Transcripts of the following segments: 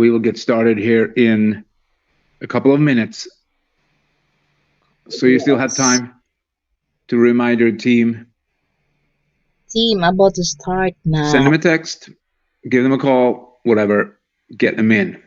we will get started here in a couple of minutes. So you still have time to remind your team. Team, about to start now. Send them a text, give them a call, whatever, get them in.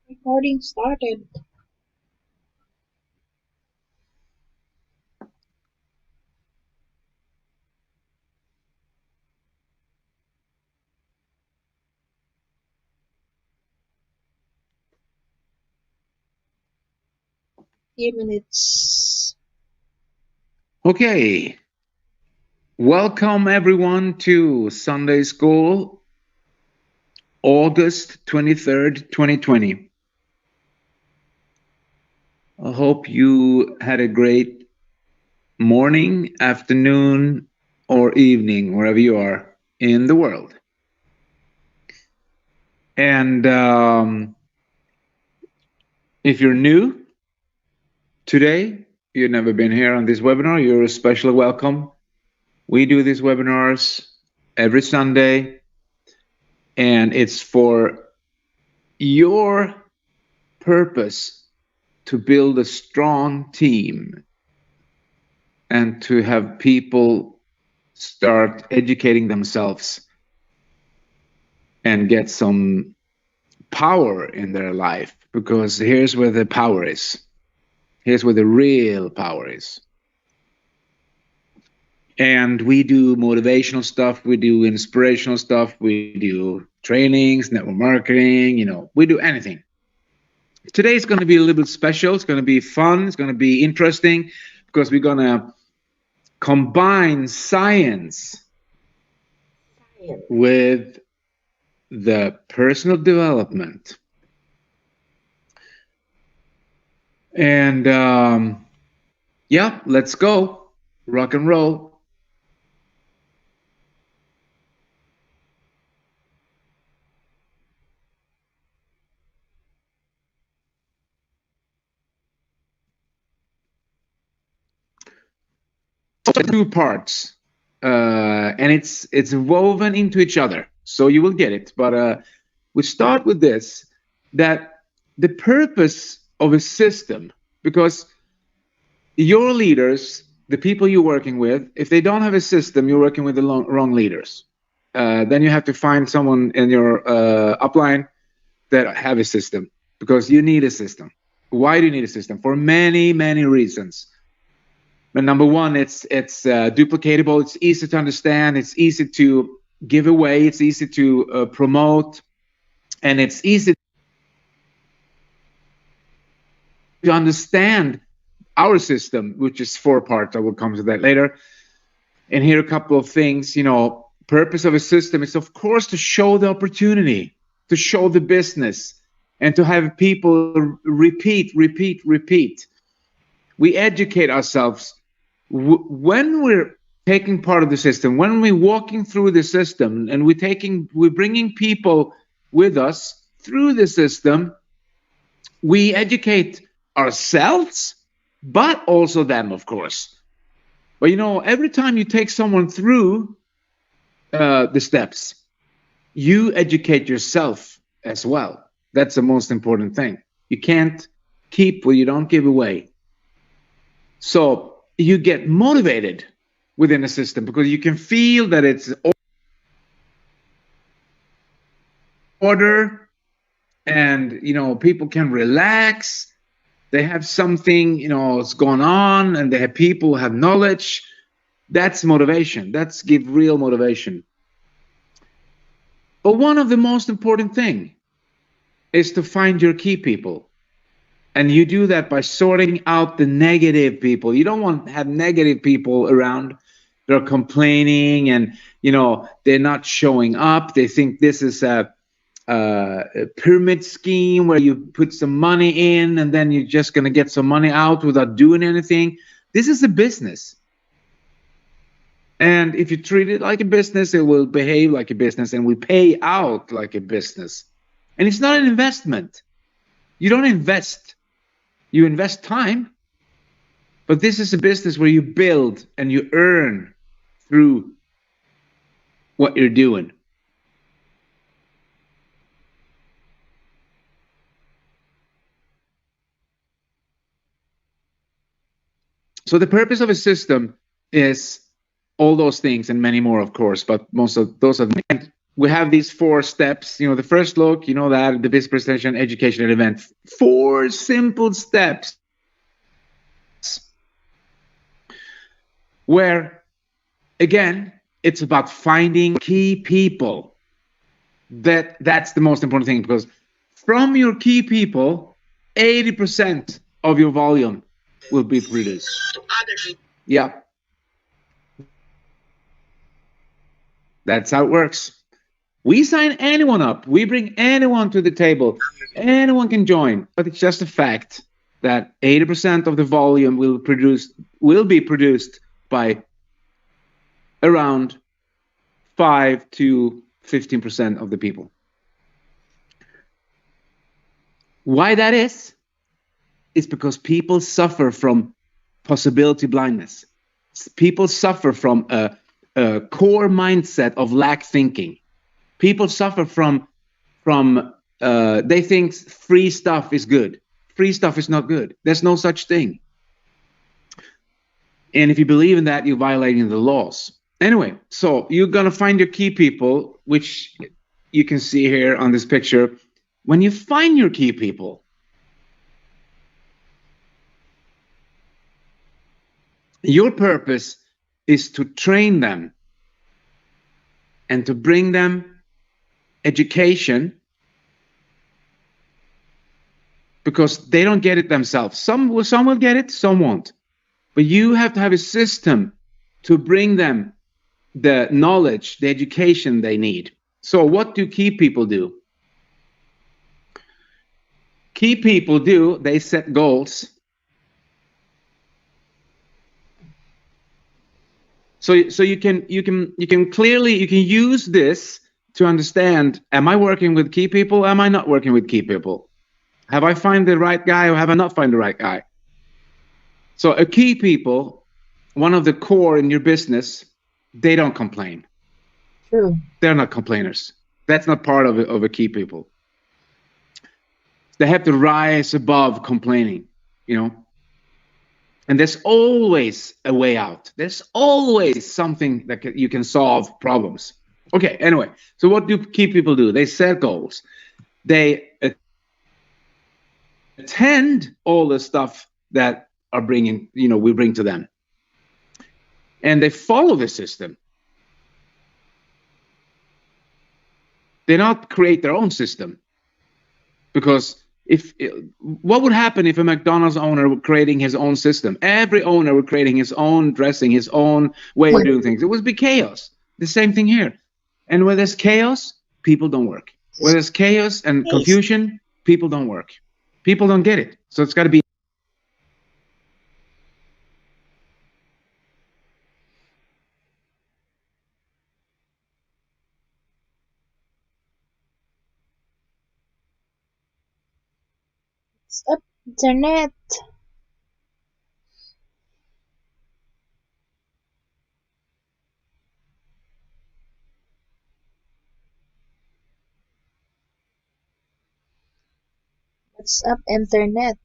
Recording started. Few minutes. Okay. Welcome everyone to Sunday School, August 23rd, 2020. I hope you had a great morning, afternoon, or evening, wherever you are in the world. And if you're new today, you've never been here on this webinar, you're especially welcome. We do these webinars every Sunday, and it's for your purpose to build a strong team and to have people start educating themselves and get some power in their life, because here's where the power is. Here's where the real power is. And we do motivational stuff, we do inspirational stuff, we do trainings, network marketing, you know, we do anything. Today is going to be a little bit special. It's going to be fun. It's going to be interesting because we're going to combine science with the personal development. And yeah, let's go. Rock and roll. Two parts, and it's woven into each other, so you will get it. But we start with this, that the purpose of a system, because your leaders, the people you're working with, if they don't have a system, you're working with the wrong leaders. Then you have to find someone in your upline that have a system, because you need a system. Why do you need a system? For many reasons. But number one, it's duplicatable. It's easy to understand. It's easy to give away. It's easy to promote, and it's easy to understand our system, which is 4 parts. I will come to that later. And here are a couple of things, you know, purpose of a system is, of course, to show the opportunity, to show the business, and to have people repeat. We educate ourselves when we're taking part of the system, when we're walking through the system, and we're bringing people with us through the system. We educate ourselves, but also them, of course. But every time you take someone through the steps, you educate yourself as well. That's the most important thing. You can't keep what you don't give away. So you get motivated within a system because you can feel that it's order, and people can relax. They have something it's going on, and they have people who have knowledge. That's motivation. That's give real motivation. But one of the most important thing is to find your key people. And you do that by sorting out the negative people. You don't want to have negative people around. They're complaining, and they're not showing up. They think this is a pyramid scheme where you put some money in and then you're just going to get some money out without doing anything. This is a business. And if you treat it like a business, it will behave like a business and will pay out like a business. And it's not an investment. You don't invest. You invest time. But this is a business where you build and you earn through what you're doing. So the purpose of a system is all those things and many more, of course, but most of those are the main. We have these 4 steps. The first look, that, the business presentation, education, and event. 4 simple steps where, again, it's about finding key people. That's the most important thing, because from your key people, 80% of your volume will be produced. Yeah. That's how it works. We sign anyone up. We bring anyone to the table. Anyone can join. But it's just a fact that 80% of the volume will be produced by around 5 to 15% of the people. Why that is because people suffer from possibility blindness. People suffer from a core mindset of lack thinking. People suffer from they think free stuff is good. Free stuff is not good. There's no such thing. And if you believe in that, you're violating the laws. Anyway, so you're gonna find your key people, which you can see here on this picture. When you find your key people, your purpose is to train them and to bring them education, because they don't get it themselves. Some will get it, some won't. But you have to have a system to bring them the knowledge, the education they need. So what do key people do? Key people they set goals. So you can clearly use this to understand, am I working with key people? Am I not working with key people? Have I found the right guy or have I not found the right guy? So a key people, one of the core in your business, they don't complain. True. They're not complainers. That's not part of a key people. They have to rise above complaining, And there's always a way out. There's always something that you can solve problems. Okay, anyway, so what do key people do? They set goals. They attend all the stuff that are bringing, we bring to them. And they follow the system. They not create their own system. Because what would happen if a McDonald's owner were creating his own system? Every owner were creating his own dressing, his own way of doing things. It would be chaos. The same thing here. And where there's chaos, people don't work. Where there's chaos and confusion, people don't work. People don't get it. So it's got to be. What's up, internet? What's up, internet?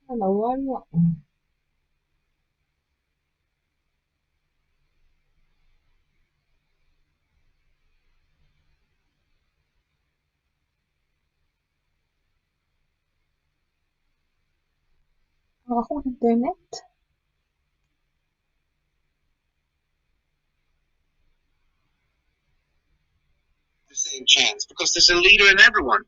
Dalawa mo. Ako, internet. The same chance because there's a leader in everyone.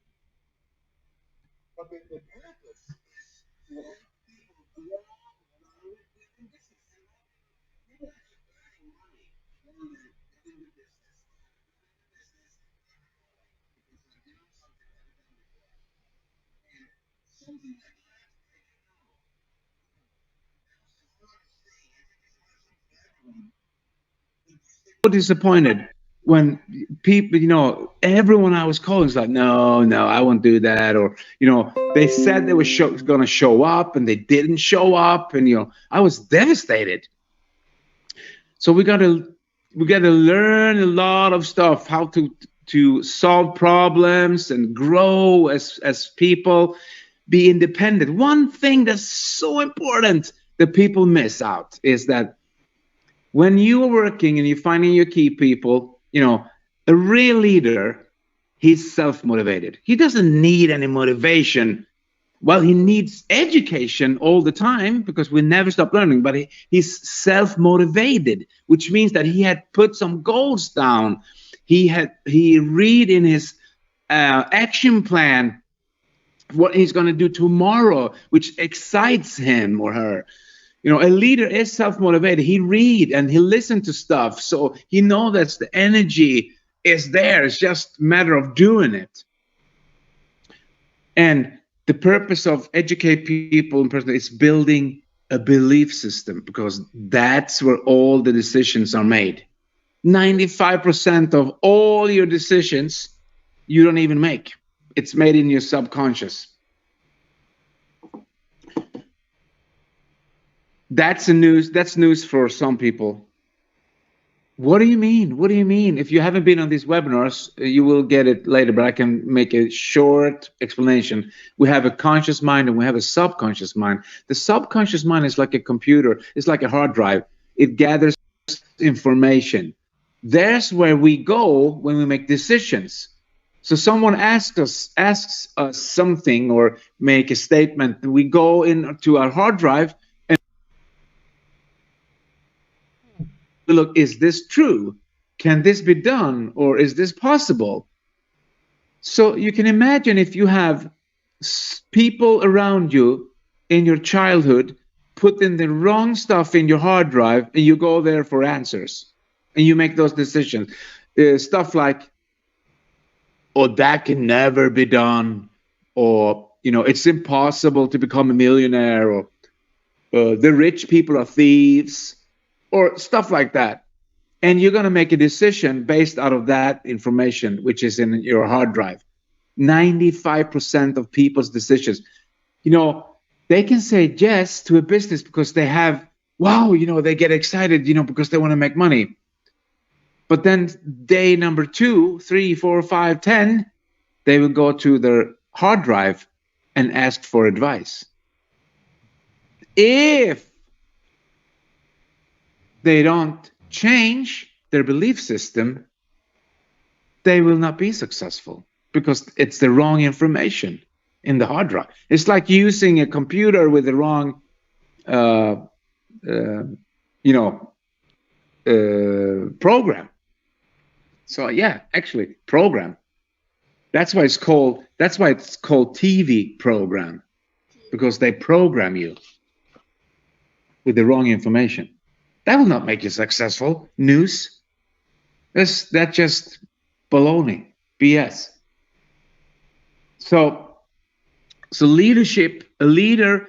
So disappointed when people, everyone I was calling was like, no, no, I won't do that. Or, they said they were going to show up and they didn't show up. And, I was devastated. So we got to learn a lot of stuff, how to solve problems and grow as people, be independent. One thing that's so important that people miss out is that when you are working and you're finding your key people, a real leader, he's self-motivated. He doesn't need any motivation. Well, he needs education all the time because we never stop learning, but he's self-motivated, which means that he had put some goals down. He read in his action plan what he's going to do tomorrow, which excites him or her. A leader is self-motivated. He read and he listen to stuff, so he knows that the energy is there. It's just a matter of doing it. And the purpose of educate people in person is building a belief system, because that's where all the decisions are made. 95% of all your decisions you don't even make. It's made in your subconscious. That's news for some people. What do you mean? What do you mean? If you haven't been on these webinars, you will get it later, but I can make a short explanation. We have a conscious mind and we have a subconscious mind. The subconscious mind is like a computer. It's like a hard drive. It gathers information. There's where we go when we make decisions. So someone asks us something or make a statement. We go into our hard drive and look, is this true? Can this be done? Or is this possible? So you can imagine if you have people around you in your childhood put in the wrong stuff in your hard drive, and you go there for answers and you make those decisions. Stuff like, oh, that can never be done, or it's impossible to become a millionaire, or the rich people are thieves, or stuff like that. And you're going to make a decision based out of that information, which is in your hard drive. 95% of people's decisions, they can say yes to a business because they have, wow, they get excited, because they want to make money. But then day number 2, 3, 4, 5, 10, they will go to their hard drive and ask for advice. If they don't change their belief system, they will not be successful, because it's the wrong information in the hard drive. It's like using a computer with the wrong, program. So yeah, actually, program. That's why it's called TV program, because they program you with the wrong information. That will not make you successful. News. That's just baloney, BS. So leadership, a leader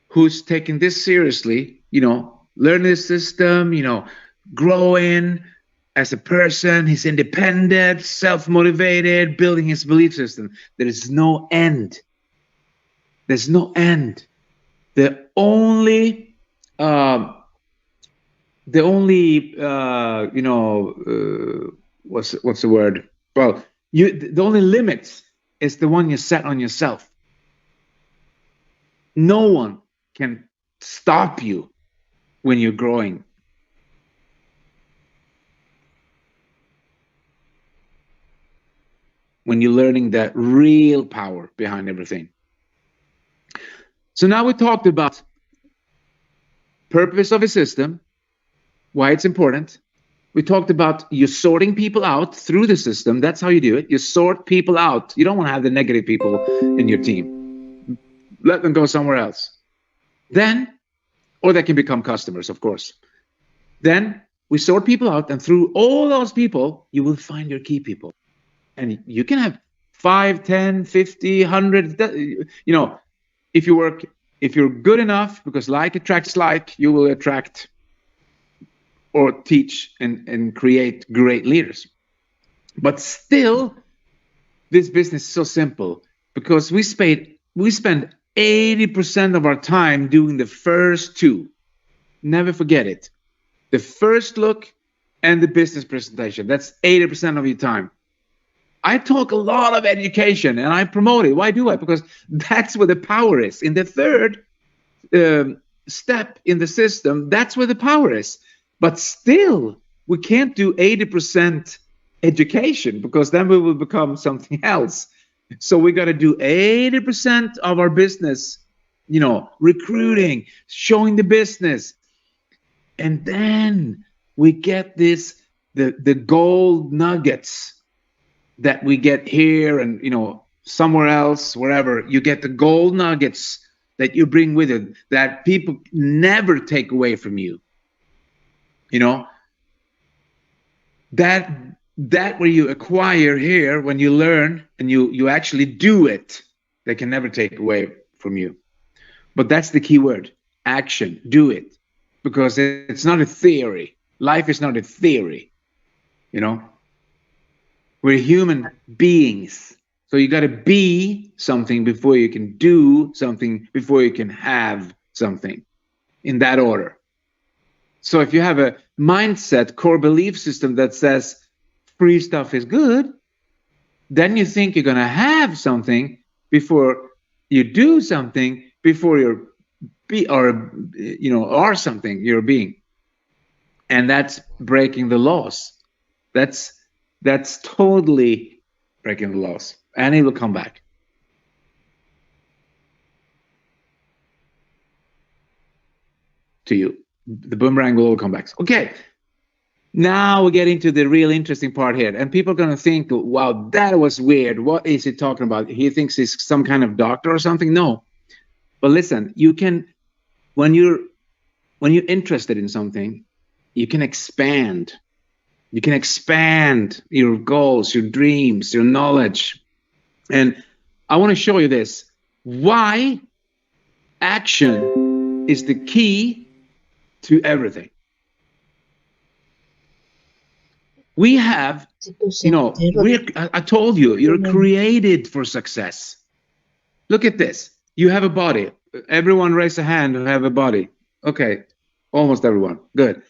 who's taking this seriously, learning the system, growing as a person, he's independent, self-motivated, building his belief system. There is no end. There's no end. The only what's the word? Well, the only limit is the one you set on yourself. No one can stop you when you're growing. When you're learning that real power behind everything. So now we talked about purpose of a system, why it's important. We talked about you sorting people out through the system. That's how you do it. You sort people out. You don't want to have the negative people in your team. Let them go somewhere else. Then, or they can become customers, of course. Then we sort people out, and through all those people, you will find your key people. And you can have 5, 10, 50, 100, if you're good enough, because like attracts like, you will attract or teach and create great leaders. But still, this business is so simple, because we spend 80% of our time doing the first 2. Never forget it. The first look and the business presentation. That's 80% of your time. I talk a lot of education and I promote it. Why do I? Because that's where the power is. In the third step in the system, that's where the power is. But still, we can't do 80% education, because then we will become something else. So we got to do 80% of our business, recruiting, showing the business. And then we get the gold nuggets that we get here and, somewhere else, wherever. You get the gold nuggets that you bring with it, that people never take away from you. That where you acquire here, when you learn and you actually do it They can never take away from you. But that's the key word, action. Do it. Because it's not a theory. Life is not a theory. You know, we're human beings. So you got to be something before you can do something, before you can have something, in that order. So if you have a mindset, core belief system that says free stuff is good, then you think you're going to have something before you do something, before you're are something, you're a being. And that's breaking the laws. That's totally breaking the laws. And it will come back. To you. The boomerang will all come back. Okay. Now we get into the real interesting part here. And people are going to think, wow, that was weird. What is he talking about? He thinks he's some kind of doctor or something? No. But listen, you can, when you're interested in something, you can expand. You can expand your goals, your dreams, your knowledge. And I want to show you this. Why action is the key to everything. We have, I told you, you're created for success. Look at this. You have a body. Everyone raise a hand who have a body. Okay, almost everyone. Good.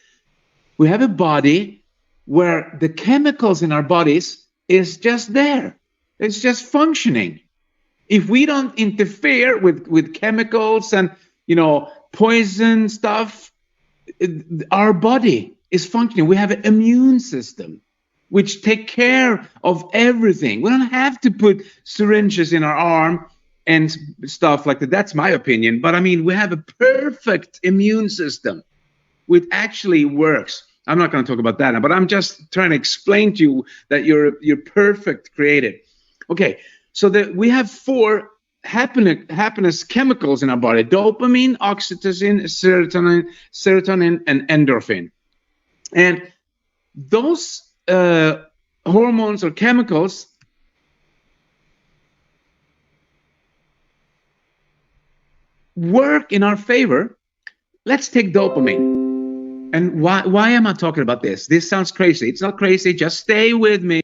We have a body where the chemicals in our bodies is just there. It's just functioning. If we don't interfere with chemicals and, poison stuff, our body is functioning. We have an immune system which take care of everything. We don't have to put syringes in our arm and stuff like that. That's my opinion. But I mean, we have a perfect immune system which actually works. I'm not going to talk about that now, but I'm just trying to explain to you that you're perfect created. Okay, so we have 4 happiness chemicals in our body: dopamine, oxytocin, serotonin, and endorphin. And those hormones or chemicals work in our favor. Let's take dopamine. And why am I talking about this? This sounds crazy. It's not crazy. Just stay with me.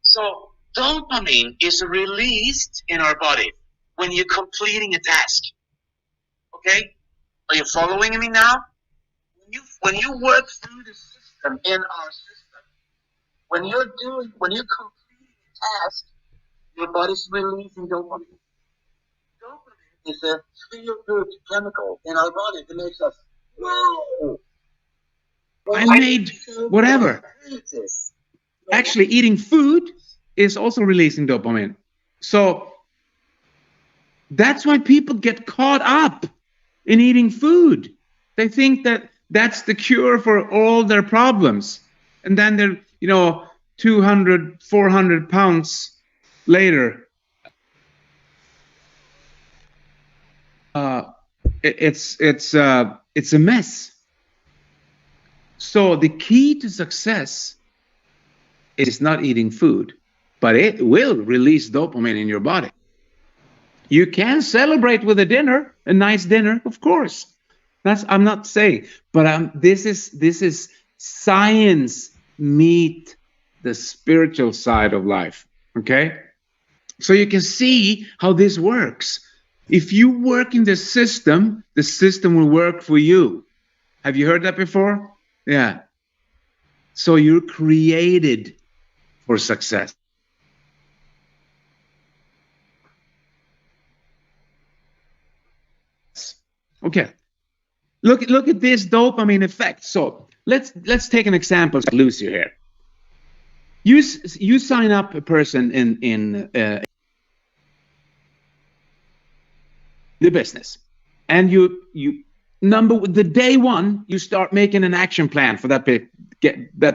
So dopamine is released in our body when you're completing a task. Okay? Are you following me now? When you work through the system in our system, when you're completing a task, your body's releasing dopamine. Dopamine is a feel-good chemical in our body that makes us, whoa! I made whatever. Actually, eating food is also releasing dopamine. So that's why people get caught up in eating food. They think that that's the cure for all their problems. And then they're, 200, 400 pounds later. It's a mess. So the key to success is not eating food, but it will release dopamine in your body. You can celebrate with a nice dinner, of course. I'm not saying, but this is science meet the spiritual side of life. Okay, so you can see how this works. If you work in the system will work for you. Have you heard that before? Yeah. So you're created for success. Okay. Look at this dopamine effect. So let's take an example, Lucy here. You sign up a person in the business, and the day one you start making an action plan for that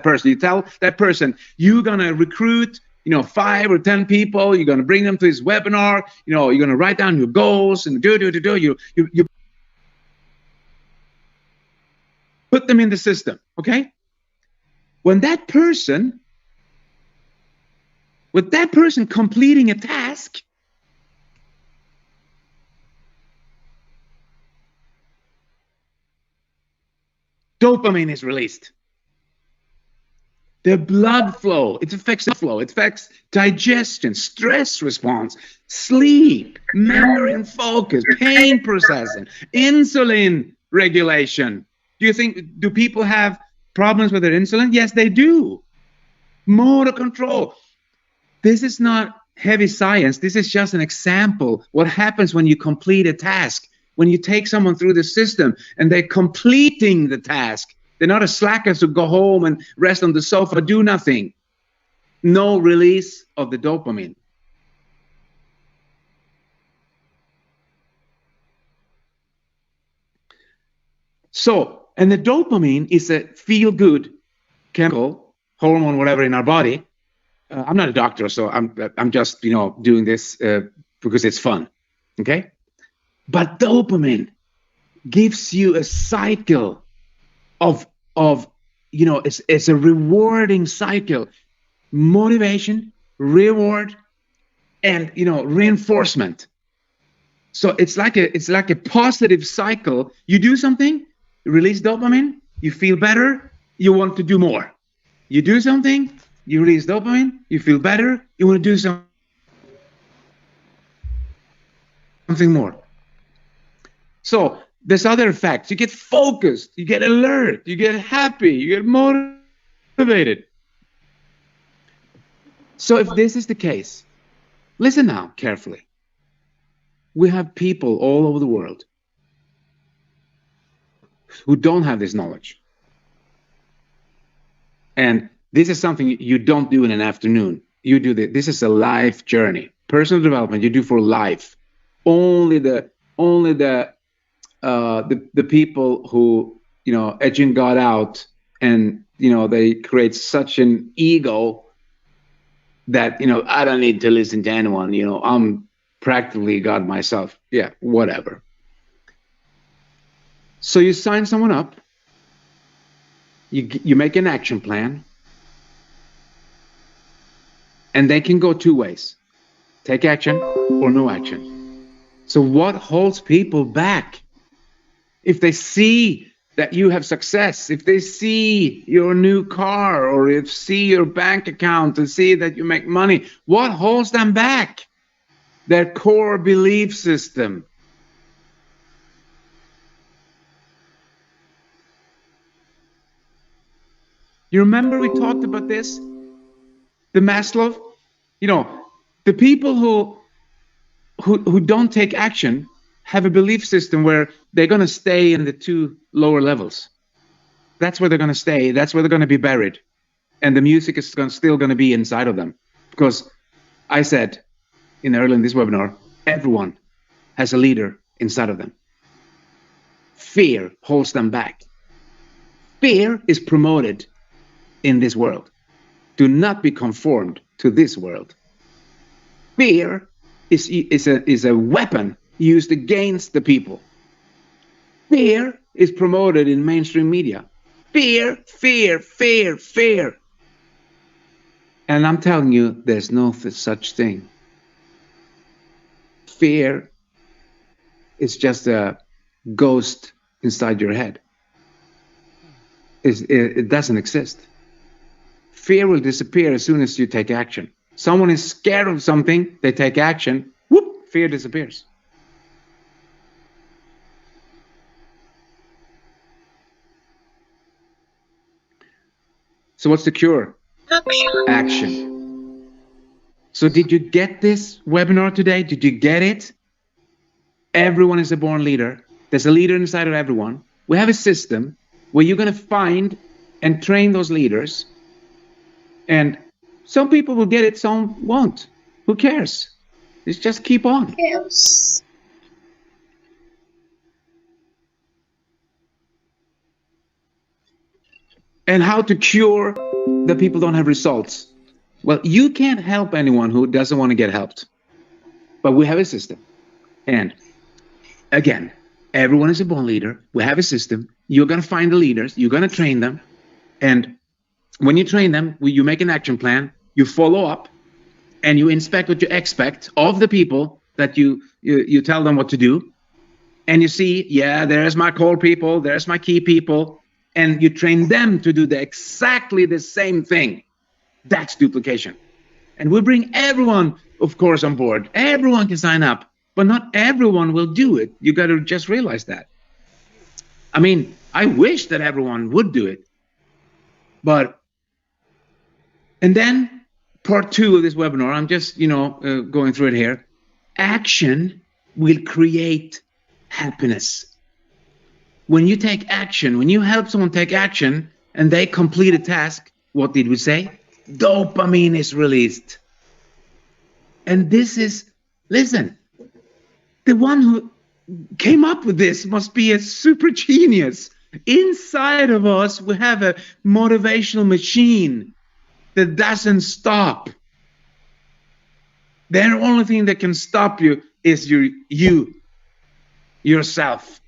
person. You tell that person you're gonna recruit 5 or 10 people. You're gonna bring them to this webinar. You're gonna write down your goals and do. You put them in the system, okay? When that person, with that person completing a task, dopamine is released. The blood flow, it affects the flow, it affects digestion, stress response, sleep, memory and focus, pain processing, insulin regulation. Do people have problems with their insulin? Yes, they do. Motor control. This is not heavy science. This is just an example. What happens when you complete a task, when you take someone through the system and they're completing the task. They're not a slackers who go home and rest on the sofa, do nothing. No release of the dopamine. So, and the dopamine is a feel-good chemical, hormone, whatever in our body. I'm not a doctor, so I'm just doing this because it's fun, okay? But dopamine gives you a cycle of it's a rewarding cycle, motivation, reward, and reinforcement. So it's like a positive cycle. You do something, you release dopamine, you feel better, you want to do more. You do something, you release dopamine, you feel better, you want to do something more. So there's other effects. You get focused, you get alert, you get happy, you get motivated. So if this is the case, listen now carefully. We have people all over the world who don't have this knowledge. And this is something you don't do in an afternoon. You do this is a life journey. Personal development you do for life. Only the people who edging God out and they create such an ego that I don't need to listen to anyone. I'm practically God myself. Yeah, whatever. So you sign someone up. You make an action plan, and they can go two ways: take action or no action. So what holds people back? If they see that you have success, if they see your new car, or if see your bank account and see that you make money, what holds them back? Their core belief system. You remember we talked about this? The Maslow? The people who don't take action have a belief system where they're going to stay in the two lower levels. That's where they're going to stay. That's where they're going to be buried. And the music is still going to be inside of them. Because I said earlier in this webinar, everyone has a leader inside of them. Fear holds them back. Fear is promoted in this world. Do not be conformed to this world. Fear is a weapon used against the people. Fear is promoted in mainstream media. Fear, fear, fear, fear. And I'm telling you, there's no such thing. Fear is just a ghost inside your head. It doesn't exist. Fear will disappear as soon as you take action. Someone is scared of something, they take action, whoop, fear disappears. So what's the cure? Action. So did you get this webinar today? Did you get it? Everyone is a born leader. There's a leader inside of everyone. We have a system where you're going to find and train those leaders. And some people will get it, some won't. Who cares? Let's just keep on. Yes. And how to cure the people don't have results. Well, you can't help anyone who doesn't want to get helped. But we have a system. And again, Everyone is a born leader. We have a system. You're going to find the leaders. You're going to train them. And when you train them, you make an action plan. You follow up. And you inspect what you expect of the people that you tell them what to do. And you see, yeah, there's my core people. There's my key people. And you train them to do exactly the same thing. That's duplication. And we bring everyone, of course, on board. Everyone can sign up, but not everyone will do it. You got to just realize that. I mean, I wish that everyone would do it. And then part 2 of this webinar, I'm just, going through it here. Action will create happiness. When you take action, when you help someone take action and they complete a task, what did we say? Dopamine is released. And this is, listen, the one who came up with this must be a super genius. Inside of us, we have a motivational machine that doesn't stop. The only thing that can stop you is yourself.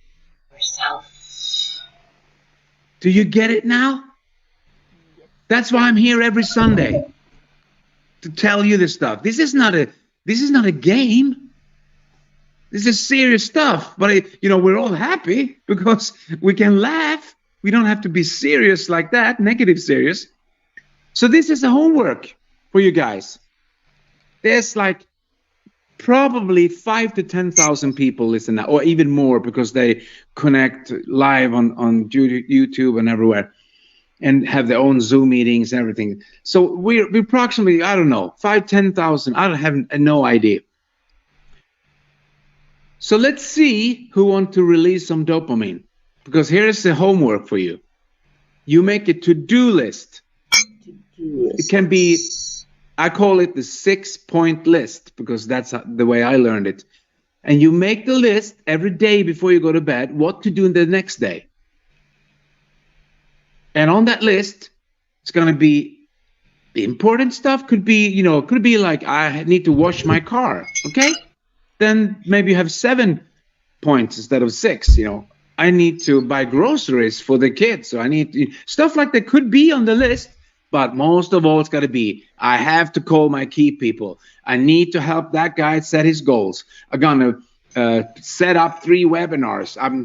Do you get it now? That's why I'm here every Sunday to tell you this stuff. This is not a game. This is serious stuff. But we're all happy because we can laugh. We don't have to be serious like that, negative serious. So this is a homework for you guys. There's like probably 5,000 to 10,000 people listen now, or even more, because they connect live on YouTube and everywhere, and have their own Zoom meetings and everything. So we're approximately, I don't know, 5,000 to 10,000. I don't have no idea. So let's see who wants to release some dopamine, because here's the homework for you. You make a to-do list. It can be, I call it the 6-point list, because that's the way I learned it. And you make the list every day before you go to bed, what to do the next day. And on that list, it's going to be the important stuff. Could be, could be like, I need to wash my car. Okay. Then maybe you have 7 points instead of 6. I need to buy groceries for the kids. So I need stuff like that could be on the list. But most of all, it's got to be, I have to call my key people. I need to help that guy set his goals. I'm going to set up 3 webinars. I'm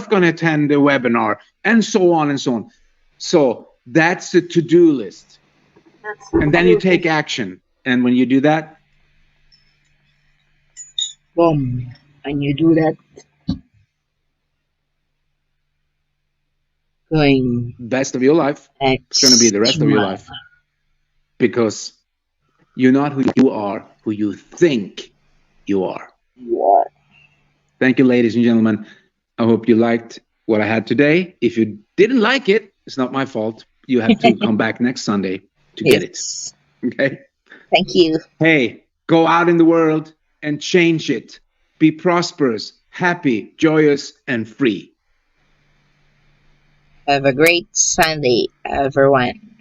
going to attend the webinar, and so on and so on. So that's the to-do list. And then you take action. And when you do that, boom, and you do that, going best of your life. It's going to be the rest of your life, because you're not who you are, who you think you are. Thank you, ladies and gentlemen. I hope you liked what I had today. If you didn't like it, it's not my fault. You have to come back next Sunday to get it. Okay? Thank you. Hey, go out in the world and change it. Be prosperous, happy, joyous, and free. Have a great Sunday, everyone.